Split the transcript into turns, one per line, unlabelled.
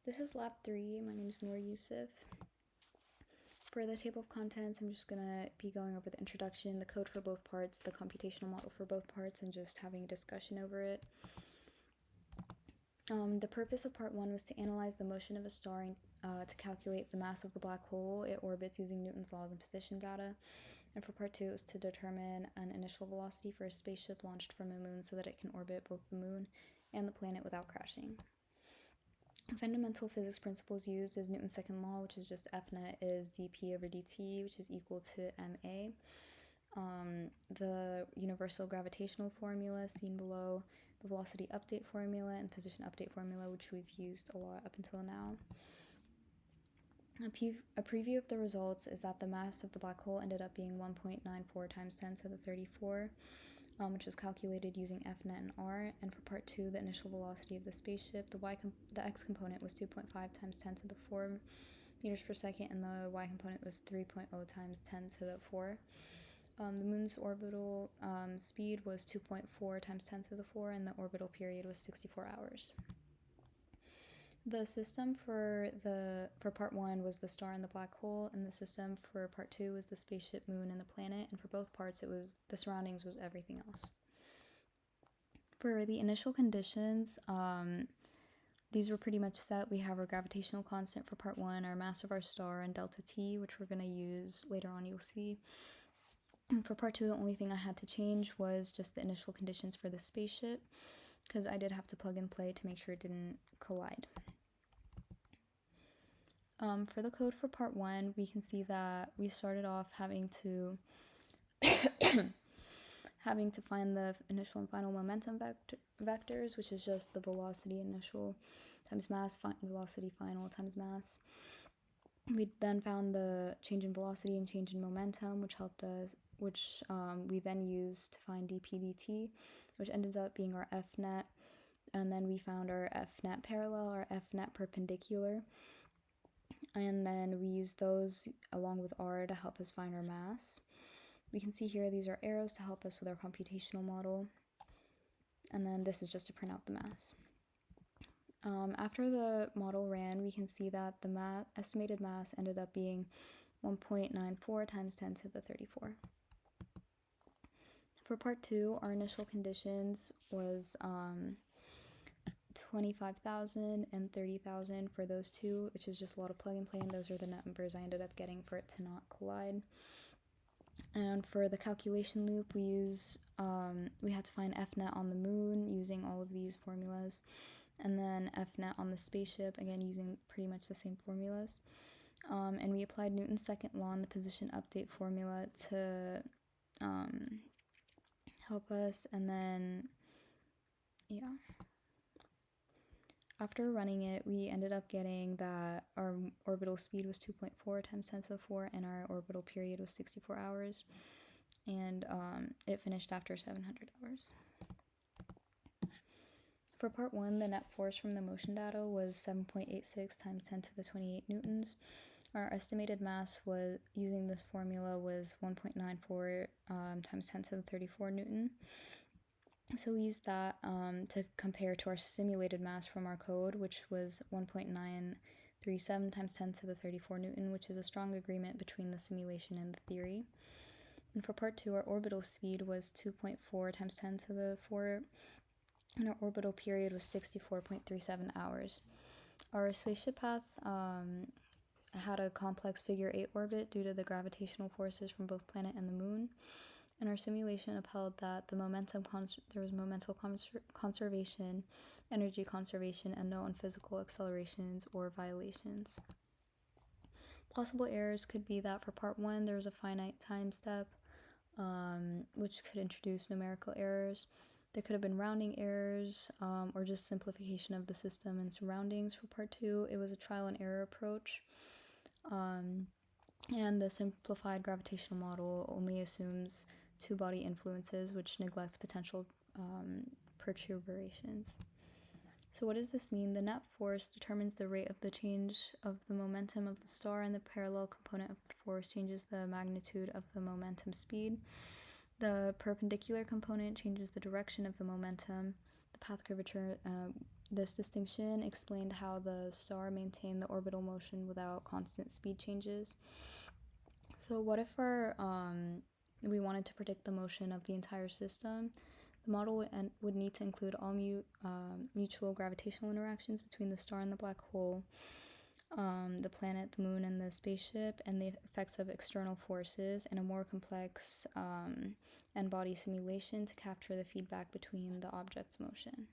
This is lab 3. My name is Noor Yusuf. For the table of contents, I'm just going to be going over the introduction, the code for both parts, the computational model for both parts, and just having a discussion over it. The purpose of part 1 was to analyze the motion of a star and to calculate the mass of the black hole it orbits using Newton's laws and position data. And for part 2, it was to determine an initial velocity for a spaceship launched from a moon so that it can orbit both the moon and the planet without crashing. Fundamental physics principles used is Newton's second law, which is just F net is dp over dt, which is equal to ma. The universal gravitational formula seen below, the velocity update formula, and position update formula, which we've used a lot up until now. A preview of the results is that the mass of the black hole ended up being 1.94 times 10 to the 34, which was calculated using F net and R. And for part 2, the initial velocity of the spaceship, the x component was 2.5 times 10 to the 4 meters per second, and the y component was 3.0 times 10 to the 4. The moon's orbital speed was 2.4 times 10 to the 4, and the orbital period was 64 hours. The system for part 1 was the star and the black hole, and the system for part 2 was the spaceship, moon, and the planet, and for both parts it was the surroundings was everything else. For the initial conditions, these were pretty much set. We have our gravitational constant for part 1, our mass of our star, and delta T, which we're going to use later on, you'll see. And for part 2, the only thing I had to change was just the initial conditions for the spaceship, because I did have to plug and play to make sure it didn't collide. For the code for part 1, we can see that we started off having to find the initial and final momentum vectors, which is just the velocity initial times mass, velocity final times mass. We then found the change in velocity and change in momentum, which we then used to find dp dt, which ended up being our F net. And then we found our F net parallel, our F net perpendicular. And then we used those along with R to help us find our mass. We can see here these are arrows to help us with our computational model. And then this is just to print out the mass. After the model ran, we can see that the estimated mass ended up being 1.94 times 10 to the 34. For part 2, our initial conditions was 25,000 and 30,000 for those two, which is just a lot of plug and play, and those are the numbers I ended up getting for it to not collide. And for the calculation loop, we had to find F net on the moon using all of these formulas, and then F net on the spaceship, again using pretty much the same formulas. And we applied Newton's second law and the position update formula to help us, and then after running it, we ended up getting that our orbital speed was 2.4 times 10 to the 4, and our orbital period was 64 hours, and it finished after 700 hours. For part 1, the net force from the motion data was 7.86 times 10 to the 28 newtons. Our estimated mass was, using this formula, was 1.94 times 10 to the 34 newton. So we used that to compare to our simulated mass from our code, which was 1.937 times 10 to the 34 newton, which is a strong agreement between the simulation and the theory. And for part 2, our orbital speed was 2.4 times 10 to the 4, and our orbital period was 64.37 hours. Our spaceship path had a complex figure 8 orbit due to the gravitational forces from both planet and the moon. And our simulation upheld that there was momentum conservation, energy conservation, and no unphysical accelerations or violations. Possible errors could be that for part 1, there was a finite time step, which could introduce numerical errors. There could have been rounding errors, or just simplification of the system and surroundings. For part 2, it was a trial and error approach. And the simplified gravitational model only assumes two-body influences, which neglects potential perturbations. So what does this mean? The net force determines the rate of the change of the momentum of the star, and the parallel component of the force changes the magnitude of the momentum speed. The perpendicular component changes the direction of the momentum. The path curvature this distinction explained how the star maintained the orbital motion without constant speed changes. So what if we wanted to predict the motion of the entire system? The model would need to include all mutual gravitational interactions between the star and the black hole, the planet, the moon, and the spaceship, and the effects of external forces, and a more complex n-body simulation to capture the feedback between the object's motion.